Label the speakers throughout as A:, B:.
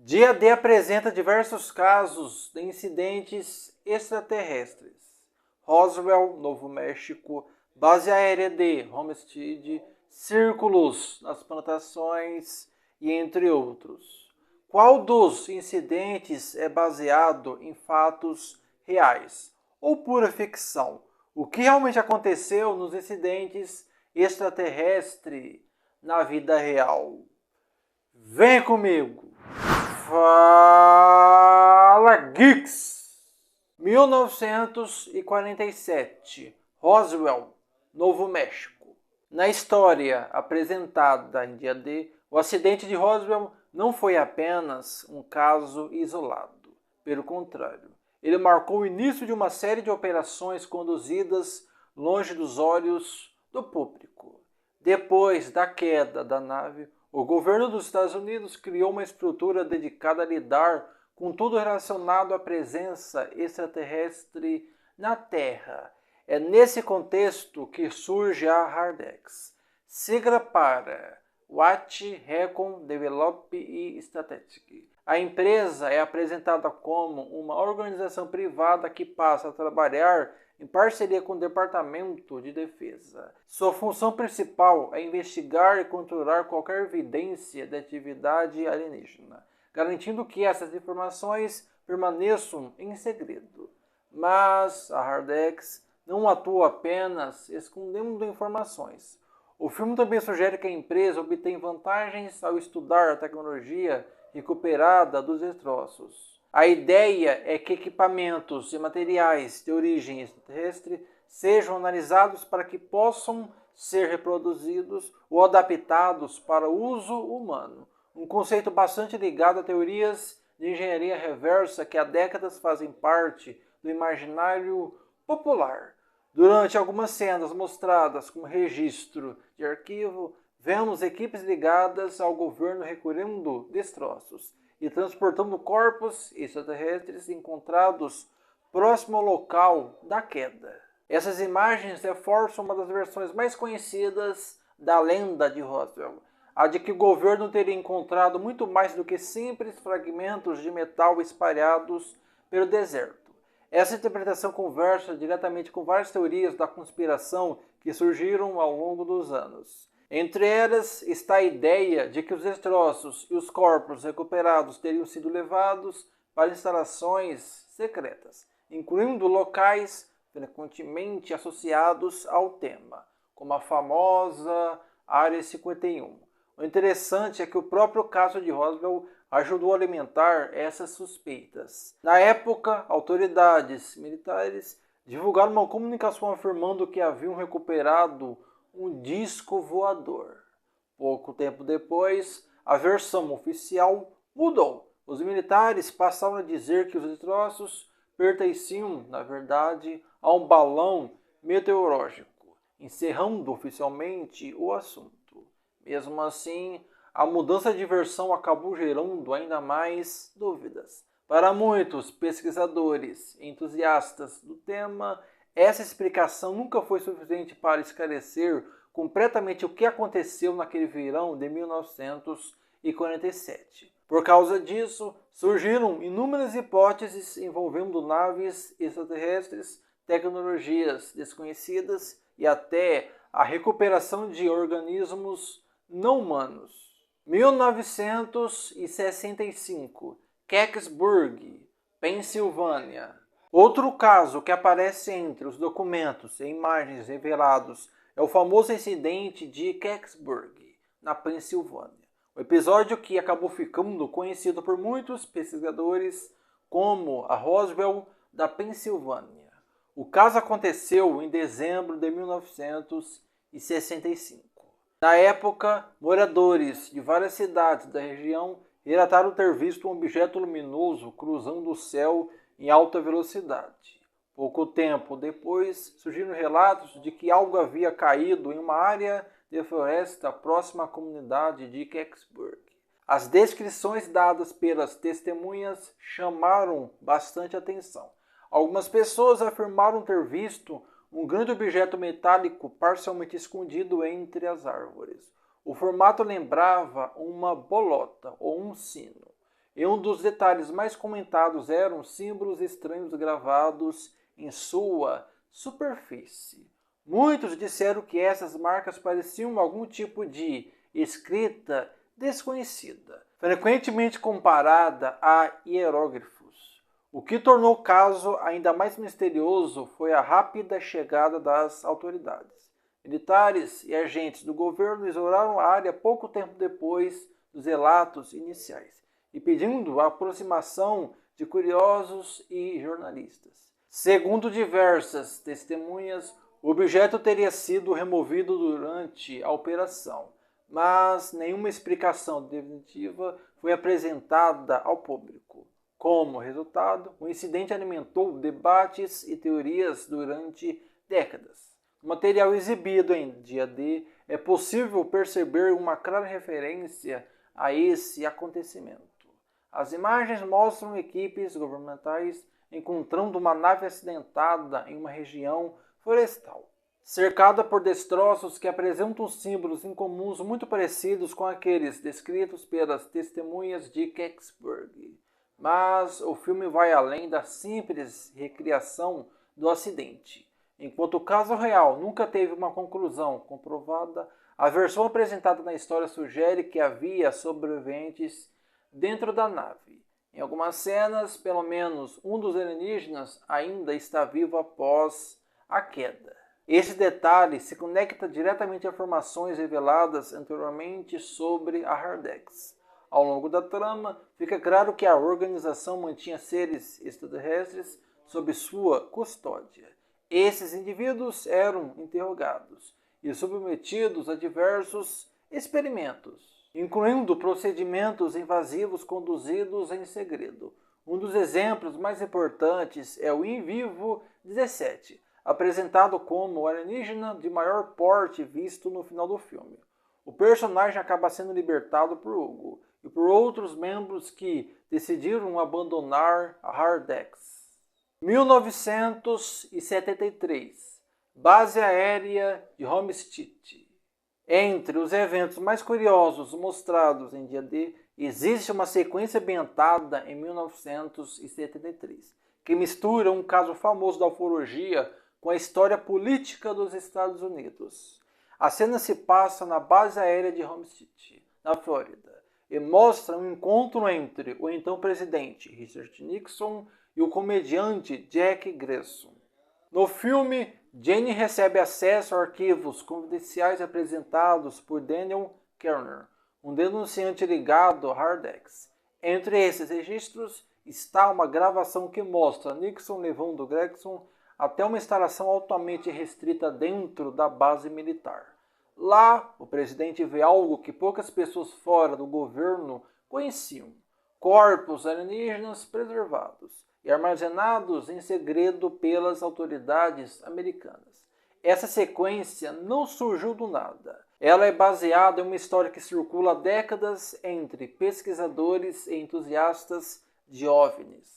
A: Dia D apresenta diversos casos de incidentes extraterrestres. Roswell, Novo México, base aérea de Homestead, círculos nas plantações e entre outros. Qual dos incidentes é baseado em fatos reais ou pura ficção? O que realmente aconteceu nos incidentes extraterrestres na vida real? Vem comigo! Fala Geeks! 1947, Roswell, Novo México. Na história apresentada em dia D, o acidente de Roswell não foi apenas um caso isolado. Pelo contrário, ele marcou o início de uma série de operações conduzidas longe dos olhos do público. Depois da queda da nave, o governo dos Estados Unidos criou uma estrutura dedicada a lidar com tudo relacionado à presença extraterrestre na Terra. É nesse contexto que surge a HARDEX, sigla para Watch, Recon, Develop e Strategic. A empresa é apresentada como uma organização privada que passa a trabalhar em parceria com o Departamento de Defesa. Sua função principal é investigar e controlar qualquer evidência de atividade alienígena, garantindo que essas informações permaneçam em segredo. Mas a HARDEX não atua apenas escondendo informações. O filme também sugere que a empresa obtém vantagens ao estudar a tecnologia recuperada dos destroços. A ideia é que equipamentos e materiais de origem extraterrestre sejam analisados para que possam ser reproduzidos ou adaptados para uso humano. Um conceito bastante ligado a teorias de engenharia reversa que há décadas fazem parte do imaginário popular. Durante algumas cenas mostradas como registro de arquivo, vemos equipes ligadas ao governo recolhendo destroços e transportando corpos extraterrestres encontrados próximo ao local da queda. Essas imagens reforçam uma das versões mais conhecidas da lenda de Roswell, a de que o governo teria encontrado muito mais do que simples fragmentos de metal espalhados pelo deserto. Essa interpretação conversa diretamente com várias teorias da conspiração que surgiram ao longo dos anos. Entre elas está a ideia de que os destroços e os corpos recuperados teriam sido levados para instalações secretas, incluindo locais frequentemente associados ao tema, como a famosa Área 51. O interessante é que o próprio caso de Roswell ajudou a alimentar essas suspeitas. Na época, autoridades militares divulgaram uma comunicação afirmando que haviam recuperado um disco voador. Pouco tempo depois, a versão oficial mudou. Os militares passaram a dizer que os destroços pertenciam, na verdade, a um balão meteorológico, encerrando oficialmente o assunto. Mesmo assim, a mudança de versão acabou gerando ainda mais dúvidas. Para muitos pesquisadores e entusiastas do tema, essa explicação nunca foi suficiente para esclarecer completamente o que aconteceu naquele verão de 1947. Por causa disso, surgiram inúmeras hipóteses envolvendo naves extraterrestres, tecnologias desconhecidas e até a recuperação de organismos não humanos. 1965, Kecksburg, Pensilvânia. Outro caso que aparece entre os documentos e imagens revelados é o famoso incidente de Kecksburg, na Pensilvânia. O episódio que acabou ficando conhecido por muitos pesquisadores como a Roswell da Pensilvânia. O caso aconteceu em dezembro de 1965. Na época, moradores de várias cidades da região relataram ter visto um objeto luminoso cruzando o céu em alta velocidade. Pouco tempo depois, surgiram relatos de que algo havia caído em uma área de floresta próxima à comunidade de Kecksburg. As descrições dadas pelas testemunhas chamaram bastante atenção. Algumas pessoas afirmaram ter visto um grande objeto metálico parcialmente escondido entre as árvores. O formato lembrava uma bolota ou um sino, e um dos detalhes mais comentados eram símbolos estranhos gravados em sua superfície. Muitos disseram que essas marcas pareciam algum tipo de escrita desconhecida, frequentemente comparada a hieróglifos. O que tornou o caso ainda mais misterioso foi a rápida chegada das autoridades. Militares e agentes do governo isolaram a área pouco tempo depois dos relatos iniciais e pedindo a aproximação de curiosos e jornalistas. Segundo diversas testemunhas, o objeto teria sido removido durante a operação, mas nenhuma explicação definitiva foi apresentada ao público. Como resultado, o incidente alimentou debates e teorias durante décadas. No material exibido em Dia D, é possível perceber uma clara referência a esse acontecimento. As imagens mostram equipes governamentais encontrando uma nave acidentada em uma região florestal, cercada por destroços que apresentam símbolos incomuns muito parecidos com aqueles descritos pelas testemunhas de Kecksburg. Mas o filme vai além da simples recriação do acidente. Enquanto o caso real nunca teve uma conclusão comprovada, a versão apresentada na história sugere que havia sobreviventes dentro da nave. Em algumas cenas, pelo menos um dos alienígenas ainda está vivo após a queda. Esse detalhe se conecta diretamente a informações reveladas anteriormente sobre a Hardex. Ao longo da trama, fica claro que a organização mantinha seres extraterrestres sob sua custódia. Esses indivíduos eram interrogados e submetidos a diversos experimentos, incluindo procedimentos invasivos conduzidos em segredo. Um dos exemplos mais importantes é o In Vivo 17, apresentado como o alienígena de maior porte visto no final do filme. O personagem acaba sendo libertado por Hugo e por outros membros que decidiram abandonar a Hardex. 1973. Base aérea de Homestead. Entre os eventos mais curiosos mostrados em Dia D, existe uma sequência ambientada em 1973, que mistura um caso famoso da ufologia com a história política dos Estados Unidos. A cena se passa na base aérea de Homestead, na Flórida, e mostra um encontro entre o então presidente Richard Nixon e o comediante Jack Gleason. No filme, Jane recebe acesso a arquivos confidenciais apresentados por Daniel Kerner, um denunciante ligado à Hardex. Entre esses registros está uma gravação que mostra Nixon levando Gleason até uma instalação altamente restrita dentro da base militar. Lá, o presidente vê algo que poucas pessoas fora do governo conheciam: corpos alienígenas preservados e armazenados em segredo pelas autoridades americanas. Essa sequência não surgiu do nada. Ela é baseada em uma história que circula há décadas entre pesquisadores e entusiastas de OVNIs.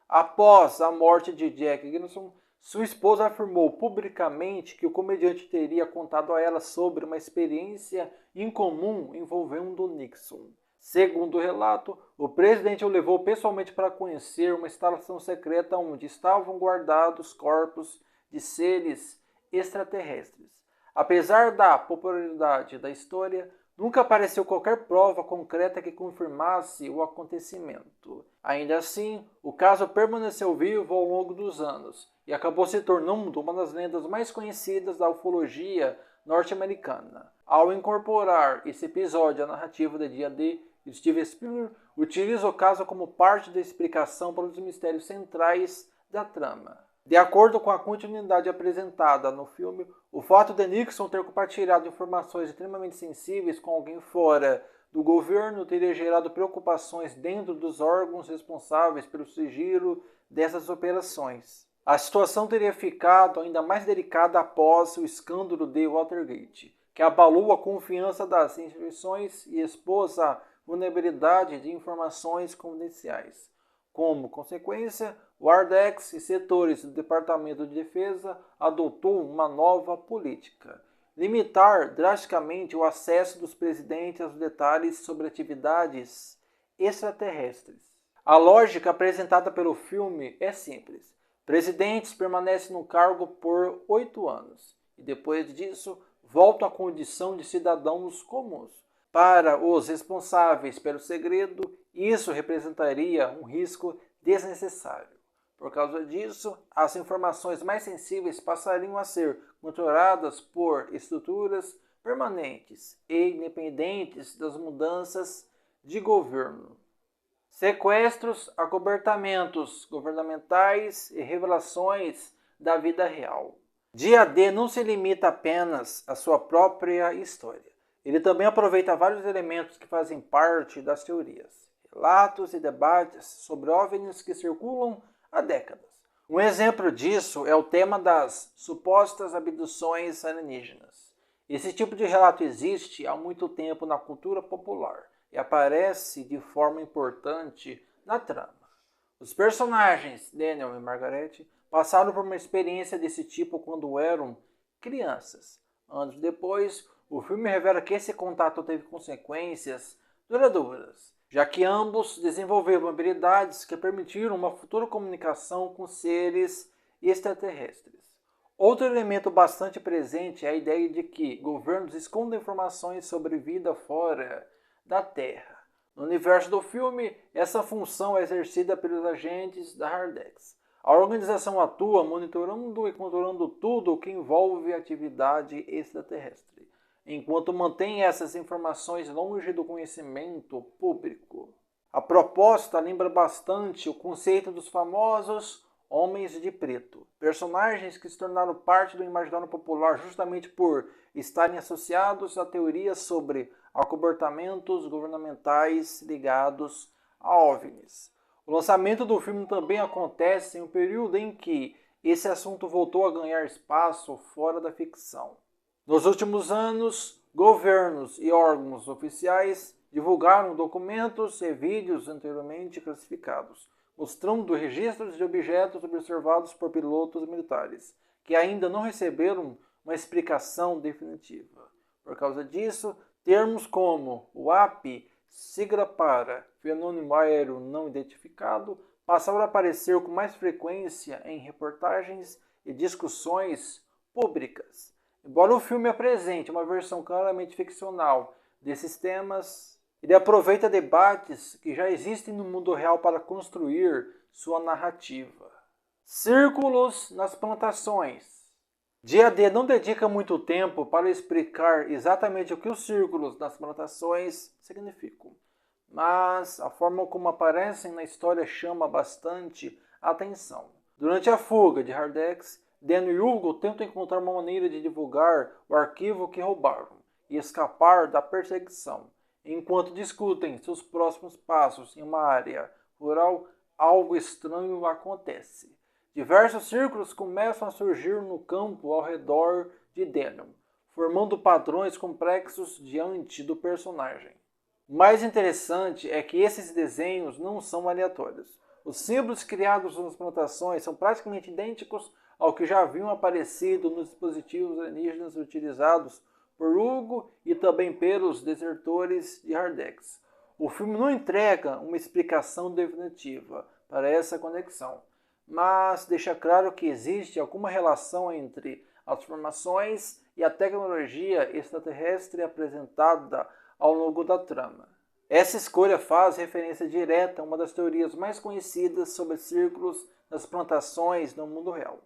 A: Após a morte de Jack Gleason, sua esposa afirmou publicamente que o comediante teria contado a ela sobre uma experiência incomum envolvendo Nixon. Segundo o relato, o presidente o levou pessoalmente para conhecer uma instalação secreta onde estavam guardados corpos de seres extraterrestres. Apesar da popularidade da história, nunca apareceu qualquer prova concreta que confirmasse o acontecimento. Ainda assim, o caso permaneceu vivo ao longo dos anos e acabou se tornando uma das lendas mais conhecidas da ufologia norte-americana. Ao incorporar esse episódio à narrativa de Dia D, Steven Spielberg utiliza o caso como parte da explicação para os mistérios centrais da trama. De acordo com a continuidade apresentada no filme, o fato de Nixon ter compartilhado informações extremamente sensíveis com alguém fora do governo teria gerado preocupações dentro dos órgãos responsáveis pelo sigilo dessas operações. A situação teria ficado ainda mais delicada após o escândalo de Watergate, que abalou a confiança das instituições e expôs a vulnerabilidade de informações confidenciais. Como consequência, o Hardex e setores do Departamento de Defesa adotou uma nova política: limitar drasticamente o acesso dos presidentes aos detalhes sobre atividades extraterrestres. A lógica apresentada pelo filme é simples. Presidentes permanecem no cargo por 8 anos e depois disso voltam à condição de cidadãos comuns. Para os responsáveis pelo segredo, isso representaria um risco desnecessário. Por causa disso, as informações mais sensíveis passariam a ser controladas por estruturas permanentes e independentes das mudanças de governo. Sequestros, acobertamentos governamentais e revelações da vida real. Dia D não se limita apenas à sua própria história. Ele também aproveita vários elementos que fazem parte das teorias, relatos e debates sobre OVNIs que circulam há décadas. Um exemplo disso é o tema das supostas abduções alienígenas. Esse tipo de relato existe há muito tempo na cultura popular e aparece de forma importante na trama. Os personagens, Daniel e Margaret, passaram por uma experiência desse tipo quando eram crianças. Anos depois, o filme revela que esse contato teve consequências duradouras, já que ambos desenvolveram habilidades que permitiram uma futura comunicação com seres extraterrestres. Outro elemento bastante presente é a ideia de que governos escondem informações sobre vida fora da Terra. No universo do filme, essa função é exercida pelos agentes da Hardex. A organização atua monitorando e controlando tudo o que envolve atividade extraterrestre, enquanto mantém essas informações longe do conhecimento público. A proposta lembra bastante o conceito dos famosos Homens de Preto, personagens que se tornaram parte do imaginário popular justamente por estarem associados a teorias sobre acobertamentos governamentais ligados a OVNIs. O lançamento do filme também acontece em um período em que esse assunto voltou a ganhar espaço fora da ficção. Nos últimos anos, governos e órgãos oficiais divulgaram documentos e vídeos anteriormente classificados, mostrando registros de objetos observados por pilotos militares, que ainda não receberam uma explicação definitiva. Por causa disso, termos como UAP, sigla para Fenômeno Aéreo Não Identificado, passaram a aparecer com mais frequência em reportagens e discussões públicas. Embora o filme apresente uma versão claramente ficcional desses temas, ele aproveita debates que já existem no mundo real para construir sua narrativa. Círculos nas plantações. Dia D não dedica muito tempo para explicar exatamente o que os círculos nas plantações significam, mas a forma como aparecem na história chama bastante atenção. Durante a fuga de Hardex, Dan e Hugo tentam encontrar uma maneira de divulgar o arquivo que roubaram e escapar da perseguição. Enquanto discutem seus próximos passos em uma área rural, algo estranho acontece. Diversos círculos começam a surgir no campo ao redor de Daniel, formando padrões complexos diante do personagem. O mais interessante é que esses desenhos não são aleatórios. Os símbolos criados nas plantações são praticamente idênticos ao que já haviam aparecido nos dispositivos alienígenas utilizados por Hugo e também pelos desertores de Hardex. O filme não entrega uma explicação definitiva para essa conexão, mas deixa claro que existe alguma relação entre as formações e a tecnologia extraterrestre apresentada ao longo da trama. Essa escolha faz referência direta a uma das teorias mais conhecidas sobre círculos nas plantações no mundo real.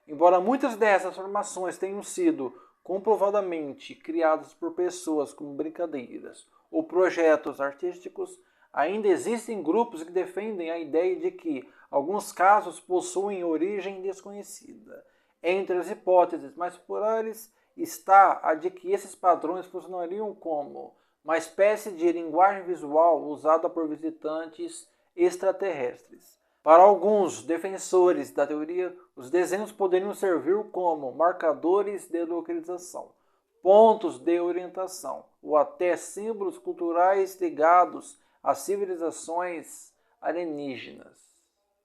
A: Embora muitas dessas formações tenham sido comprovadamente criadas por pessoas como brincadeiras ou projetos artísticos, ainda existem grupos que defendem a ideia de que alguns casos possuem origem desconhecida. Entre as hipóteses mais populares está a de que esses padrões funcionariam como uma espécie de linguagem visual usada por visitantes extraterrestres. Para alguns defensores da teoria, os desenhos poderiam servir como marcadores de localização, pontos de orientação ou até símbolos culturais ligados a civilizações alienígenas.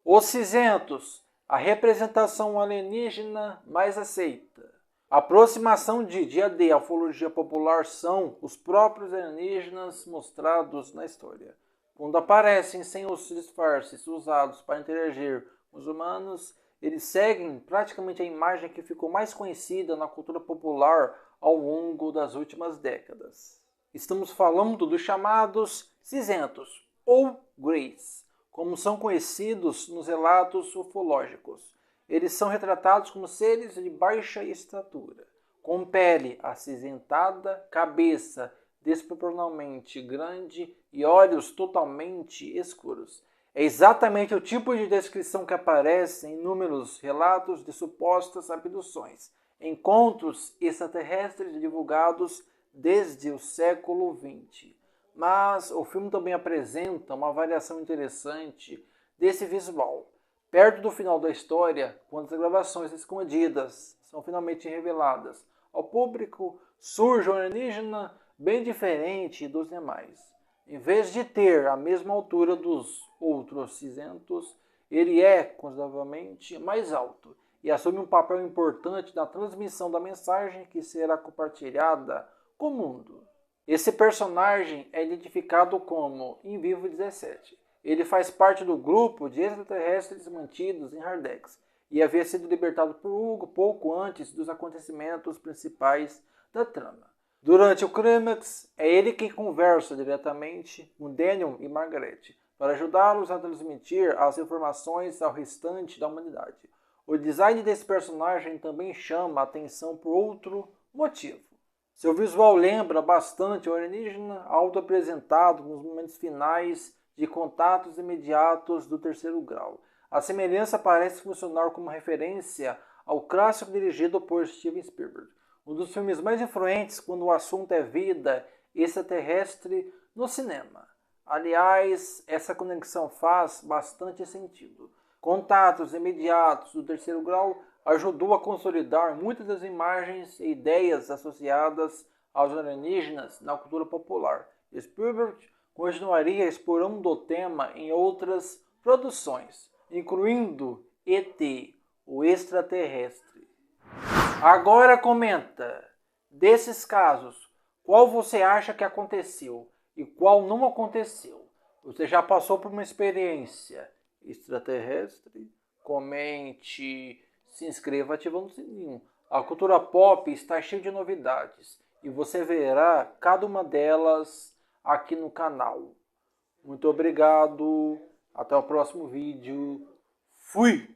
A: Os cinzentos, a representação alienígena mais aceita. A aproximação de Dia D à ufologia popular são os próprios alienígenas mostrados na história. Quando aparecem sem os disfarces usados para interagir com os humanos, eles seguem praticamente a imagem que ficou mais conhecida na cultura popular ao longo das últimas décadas. Estamos falando dos chamados cinzentos, ou greys, como são conhecidos nos relatos ufológicos. Eles são retratados como seres de baixa estatura, com pele acinzentada, cabeça desproporcionalmente grande e olhos totalmente escuros. É exatamente o tipo de descrição que aparece em inúmeros relatos de supostas abduções, encontros extraterrestres divulgados desde o século XX. Mas o filme também apresenta uma variação interessante desse visual. Perto do final da história, quando as gravações escondidas são finalmente reveladas ao público, surge um alienígena bem diferente dos demais. Em vez de ter a mesma altura dos outros cinzentos, ele é consideravelmente mais alto e assume um papel importante na transmissão da mensagem que será compartilhada com o mundo. Esse personagem é identificado como Invivo 17. Ele faz parte do grupo de extraterrestres mantidos em Hardex e havia sido libertado por Hugo pouco antes dos acontecimentos principais da trama. Durante o clímax, é ele quem conversa diretamente com Daniel e Margaret para ajudá-los a transmitir as informações ao restante da humanidade. O design desse personagem também chama a atenção por outro motivo. Seu visual lembra bastante o alienígena auto-apresentado nos momentos finais de contatos imediatos do terceiro grau. A semelhança parece funcionar como referência ao clássico dirigido por Steven Spielberg, um dos filmes mais influentes quando o assunto é vida extraterrestre no cinema. Aliás, essa conexão faz bastante sentido. Contatos imediatos do terceiro grau ajudou a consolidar muitas das imagens e ideias associadas aos alienígenas na cultura popular. Spielberg continuaria explorando o tema em outras produções, incluindo ET, o extraterrestre. Agora comenta, desses casos, qual você acha que aconteceu e qual não aconteceu? Você já passou por uma experiência extraterrestre? Comente, se inscreva ativando o sininho. A cultura pop está cheia de novidades e você verá cada uma delas aqui no canal. Muito obrigado, até o próximo vídeo. Fui!